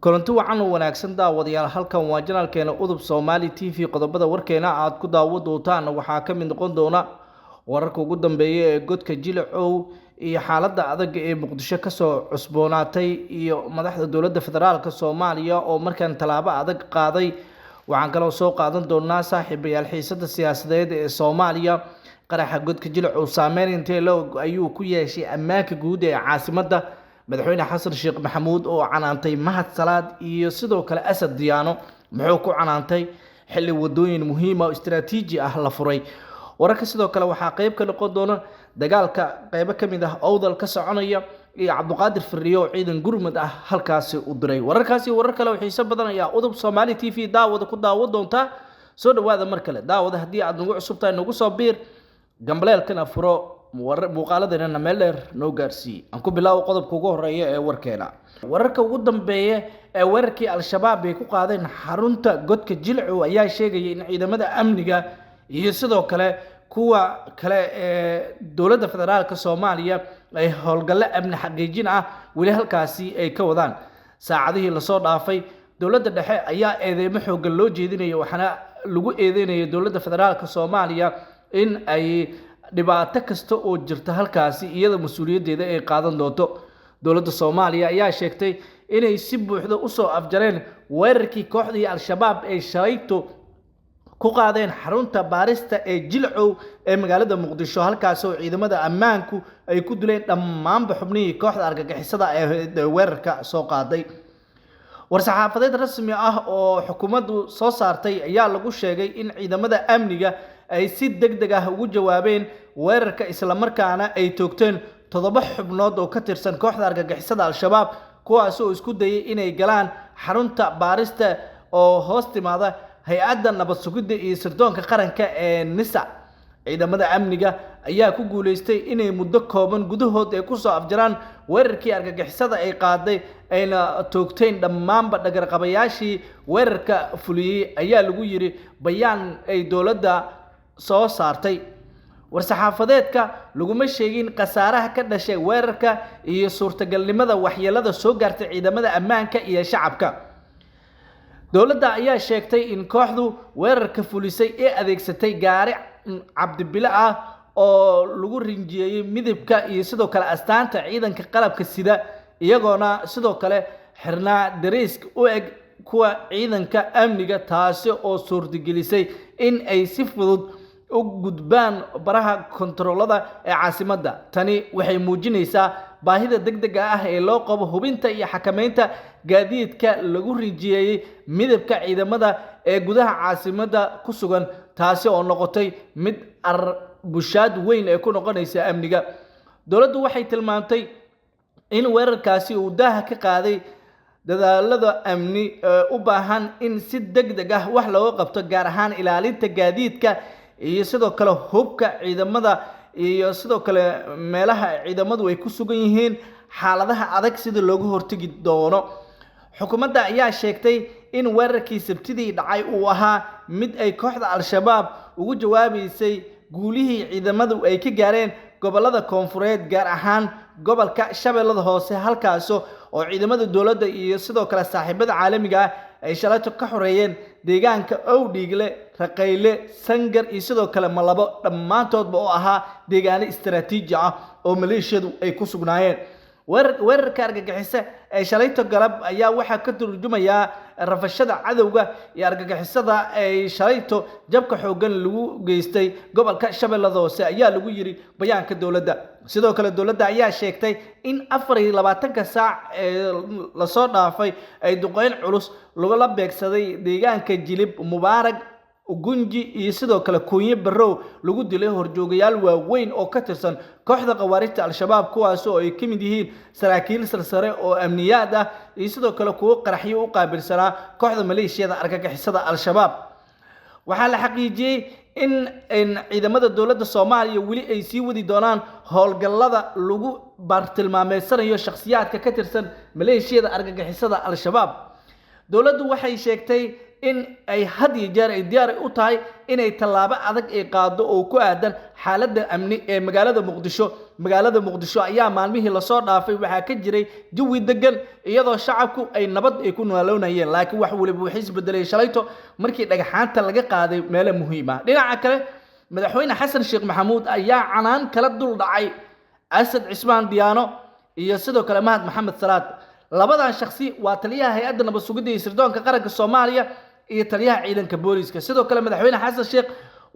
kulanti wacan oo wanaagsan daawadayaal halkan waa janaalkeena udub Somali TV qodobada warkeena aad ku daawo doontaan waxaa ka mid noqon doona wararka ugu dambeeyay ee godka Jilcow iyo xaaladda adag ee Muqdisho ka soo cusboonaatay iyo madaxda dawladda federaalka Soomaaliya oo markaan talaabo adag qaaday waxaan kale oo soo qaadan doonaa saaxiibayaal xiisadda siyaasadeed ee Soomaaliya qaraxa godka Jilcow saameyn intee loo ayuu ku yeeshay ammaanka guud ee caasimadda madaxweyne xasan sheekh maxamuud oo canaantay mahad salaad iyo sidoo kale asad diyaano muxuu ku canaantay xilli wadooyin muhiim ah oo istiraatiiji ah la furay wararka sidoo kale waxaa qayb ka noqon doona dagaalka qayb ka mid ah awdal ka soconaya iyo Cabduqaadir Firiyo ciidan gurmad ah halkaasi u diray wararkaasi warar kale oo xiiso badan ayaa udub Somali TV daawada ku daawo doonta soo dhawaada mar kale daawada haddii aad nagu cusub tahay nagu soo biir gambaleelkan afuro muuqaaladeenna meel dheer noo gaarsii aan ku bilaabo qodobka ugu horeeya ee warkeena wararka ugu dambeeya ee weerarkii al-shabaab ay ku qaadeen xarunta godka Jilcow ayaa sheegay in ciidamada amniga iyo sidoo kale kuwa kale ee dawladda federaalka Soomaaliya ay howlgalo amni xaqiijin ah wali halkaasi ay ka wadaan saacadihii la soo dhaafay dawladda dhexe ayaa eedeymo xooggan loo jeedinayay waxana lagu eedeynayay dawladda federaalka Soomaaliya in ay dhibaato kasta oo jirta halkaasi iyada mas'uuliyadeeda ay qaadan doonto dawladda Soomaaliya ayaa sheegtay inay si buuxda u soo afjareen weerarkii kooxdii al-shabaab ay shalayto ku qaadeen xarunta baarista ee Jilcow ee magaalada Muqdisho halkaas oo ciidamada ammaanku ay ku dileen dhammaan xubnihii kooxda argagixisada ee weerarka soo qaaday war-saxaafadeed rasmi ah oo xukuumaddu soo saartay ayaa lagu sheegay in ciidamada amniga ay si degdeg ah ugu jawaabeen weerarka isla markaana ay toogteen 7 xubnood oo ka tirsan kooxda argagixisada al-shabaab kuwaas oo isku dayay inay galaan xarunta baarista oo hoos timaada hay'adda nabad sugidda iyo sirdoonka qaranka ee NISA ciidamada amniga ayaa ku guuleystay inay muddo kooban gudahood ay ku soo afjaraan weerarkii argagixisada ay qaaday ayna toogteen dhammaanba dhagarqabayaashii weerarka fuliyay ayaa lagu yiri bayaan ay dawladda soo saartay war-saxaafadeedka laguma sheegin khasaaraha ka dhashay weerarka iyo suurtagalnimada waxyeelada soo gaartay ciidamada ammaanka iyo shacabka dawladda ayaa sheegtay in kooxdu weerarka fulisay ee adeegsatay gaari cabdibile ah oo lagu rinjiyay midabka iyo sidoo kale astaanta ciidanka qalabka sida iyagoona sidoo kale xirnaa dariiska u eg kuwa ciidanka amniga taasi oo suurtagelisay in ay si fudud u gudbaan baraha kontaroolada ee caasimadda tani waxay muujinaysaa baahida degdega ah ee loo qabo hubinta iyo xakameynta gaadiidka lagu rinjiyay midabka ciidamada ee gudaha caasimadda ku sugan taasi oo noqotay mid bushaad weyn ee ku noqonaysa amniga dawladdu waxay tilmaantay in weerarkaasi uu daaha ka qaaday dadaalada amni u baahan in si degdeg ah wax looga qabto gaar ahaan ilaalinta gaadiidka iyo sidoo kale hubka ciidamada iyo sidoo kale meelaha ciidamadu ay ku sugan yihiin xaaladaha adag sida looga hortagi doono xukuumadda ayaa sheegtay in weerarkii sabtidii dhacay uu ahaa mid ay kooxda al-shabaab ugu jawaabaysay guulihii ciidamadu ay ka gaareen gobolada koonfureed gaar ahaan gobolka Shabeellada Hoose halkaas oo ciidamada dawladda iyo sidoo kale saaxiibada caalamiga ah ay shalayto ka xoreeyeen deegaanka Owdhiigle Raqayle Sangar iyo sidoo kale Malabo dhammaantoodba oo ahaa deegaano istiraatiiji ah oo maleeshiyadu ay ku sugnaayeen weerarka argagixisa ee shalayto galab ayaa waxa ka turjumaya rafashada cadawga iyo argagixisada ay shalayto jabka xoogan lagu geystay gobolka Shabeellada Hoose ayaa lagu yiri bayaanka dawladda sidoo kale dawladda ayaa sheegtay in 24 saac ee la soo dhaafay ay duqeyn culus laga beegsaday deegaanka Jilib Mubarak Ugunji iyo sidoo kale Kuunye Barrow lagu dilay horjoogayaal waaweyn oo ka tirsan kooxda qawaarijta al-shabaab kuwaas oo ay kamid yihiin saraakiil sarsare oo amniyaad ah iyo sidoo kale kuwa qaraxyo u qaabilsanaa kooxda maleeshiyada argagixisada al-shabaab waxaa la xaqiijiyay in ciidamada dawladda Soomaaliya wali ay sii wadi doonaan howlgallada lagu bartilmaameedsanayo shakhsiyaadka ka tirsan maleeshiyada argagixisada al-shabaab dawladdu waxay sheegtay in ay had iyo jeer ay diyaar u tahay inay tallaabo adag ay qaado oo ku aadan xaaladda amni ee magaalada Muqdisho magaalada muqdisho ayaa maalmihii la soo dhaafay waxaa ka jiray jawi degan iyadoo shacabku ay nabad ay ku noolaynayeen laakiin wax waliba wixii isbedelay shalayto markii dhagaxaanta laga qaaday meel muhiim ah dhinaca kale madaxweyne xasan sheekh maxamuud ayaa canaan kala dul dhacay asad cismaan diyaano iyo sidoo kale mahad maxamed salaad labadan shakhsi waa taliyaha hay'adda nabad sugidda iyo sirdoonka qaranka Soomaaliya iyo taliyaha ciidanka booliska sidoo kale madaxweyne xasan sheekh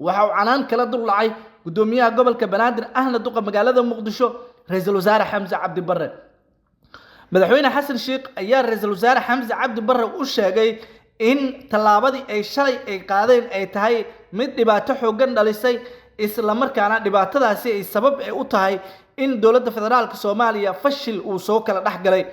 waxa uu canaan kala dul dhacay gudoomiyaha gobolka Banaadir ahna duqa magaalada Muqdisho ra'iisul wasaare Xamza Cabdi Barre madaxweyne xasan sheekh ayaa ra'iisul wasaare Xamza Cabdi Barre u sheegay in talaabadii ay shalay ay qaadeen ay tahay mid dhibaato xooggan dhalisay isla markaana dhibaatadaasi ay sabab u tahay in dowladda federaalka Soomaaliya fashil uu soo kala dhaxgalay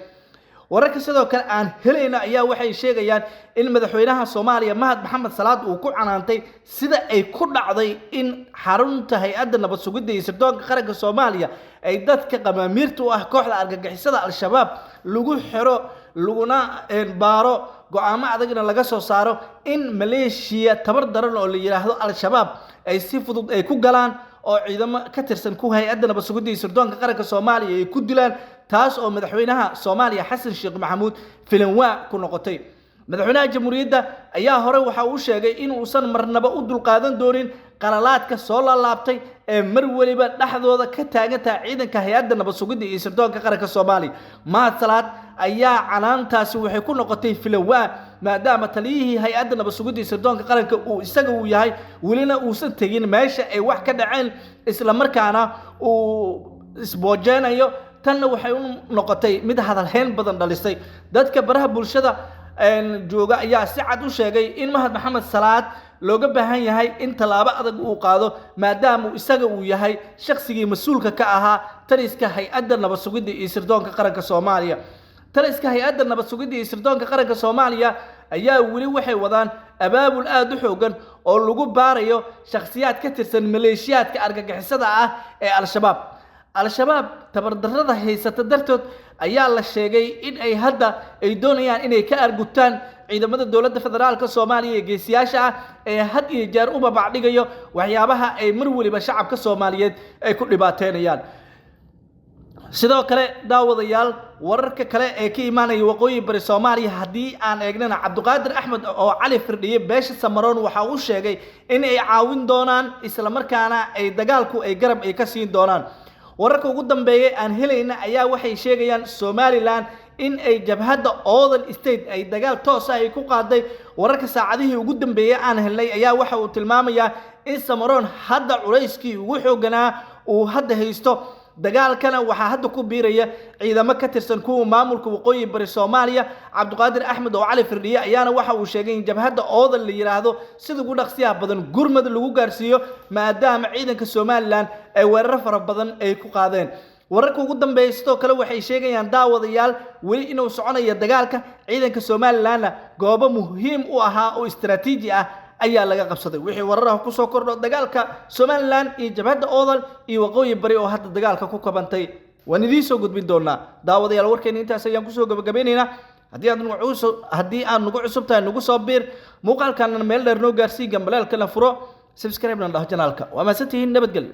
wararka sidoo kale aan helayna ayaa waxay sheegayaan in madaxweynaha Soomaaliya Mahad Maxamed Salaad uu ku canaantay sida ay ku dhacday in xarunta hay'adda nabad sugidda iyo sirdoonka qaranka Soomaaliya ay dadka qamaamiirta u ah kooxda argagixisada al-shabaab lagu xiro laguna baaro go'aamo adagna laga soo saaro in Maleeshiya tabar daran oo la yiraahdo al-shabaab ay si fudud ay ku galaan oo ciidamo ka tirsan ku hay'adda nabad sugidda iyo sirdoonka qaranka Soomaaliya ay ku dilaan taas oo madaxweynaha Soomaaliya Xasan Sheekh Maxamuud filanwaa ku noqotay madaxweynaha jamhuuriyadda ayaa hore waxa uu sheegay in uusan marnaba u dulqaadan doonin qalalaadka soo laabtay ee mar waliba dhaxdooda ka taaganta ciidanka hay'adda nabad sugidda iyo sirdoonka qaranka Soomaaliya Mahad Salaad ayaa canaantaasi waxay ku noqotay filanwaa maadaama taliyihii hay'adda nabad sugidda iyo sirdoonka qaranka uu isaga uu yahay welina uusan tagin meesha ay wax ka dhaceen isla markaana uu isboojeenayo tanna waxay u noqotay mid hadalhayn badan dhalisay dadka baraha bulshada jooga ayaa si cad u sheegay in Mahad Maxamed Salaad looga baahan yahay in talaabo adag uu qaado maadaama isaga uu yahay shakhsigii mas'uulka ka ahaa taliska hay'adda nabad sugidda iyo sirdoonka qaranka Soomaaliya taliska hay'adda nabad sugidda iyo sirdoonka qaranka Soomaaliya ayaa wali waxay wadaan abaabul aad u xoogan oo lagu baarayo shakhsiyaad ka tirsan maleeshiyaadka argagixisada ah ee al-shabaab tabardarrada haysata dartood ayaa la sheegay in ay hadda ay doonayaan inay ka argutaan ciidamada dowladda federaalka Soomaaliya ee geesiyaasha ah ee had iyo jeer u babacdhigayo waxyaabaha ay mar waliba shacabka Soomaaliyeed ay ku dhibaateynayaan sidoo kale daawadayaal wararka kale ee ka imaanaya waqooyi bari Soomaaliya hadii aan eegnana Cabdiqaadir Axmed oo Cali Firdhiye beesha Samaroon waxa uu sheegay in ay caawin doonaan isla markaana ay dagaalku ay garab ay ka siin doonaan wararka ugu dambeeyay aan helayna ayaa waxay sheegayaan Somaliland in ay jabhadda Oodal State ay dagaal toos ah ay ku qaaday wararka saacadihii ugu dambeeyay aan helnay ayaa waxa uu tilmaamayaa in Samaroon hadda culayskii ugu xooganaa uu hadda haysto dagaalkana waxa hadda ku biiraya ciidamo ka tirsan kuwa maamulka waqooyi bari Soomaaliya Cabdiqaadir Axmed oo Cali Firdhiye ayaana waxa uu sheegay in jabhadda Oodal la yiraahdo sida ugu dhaqsiyaha badan gurmad lagu gaarsiiyo maadaama ciidanka Somaliland ay weerar fara badan ay ku qaadeen wararka ugu dambeeyay sidoo kale waxay sheegayaan daawadayaal weli inuu soconayo dagaalka ciidanka Somaliland goobo muhiim u ahaa oo istiraatiiji ah ayaa laga qabsaday wixii wararaha ku soo kordho dagaalka Somaliland iyo jabhadda Oodal iyo waqooyi bari oo hadda dagaalka ku kabantay waan idin soo gudbin doonaa daawadayaal warkeena intaas ayaan ku soo gabagabeynayna haddii aan nugu cusubtahay nugu soo biir muuqaalkan meel dheer noo gaarsii gambaleelka la furo subscribe na dhaho channelka waa maasantihiin nabadgelyo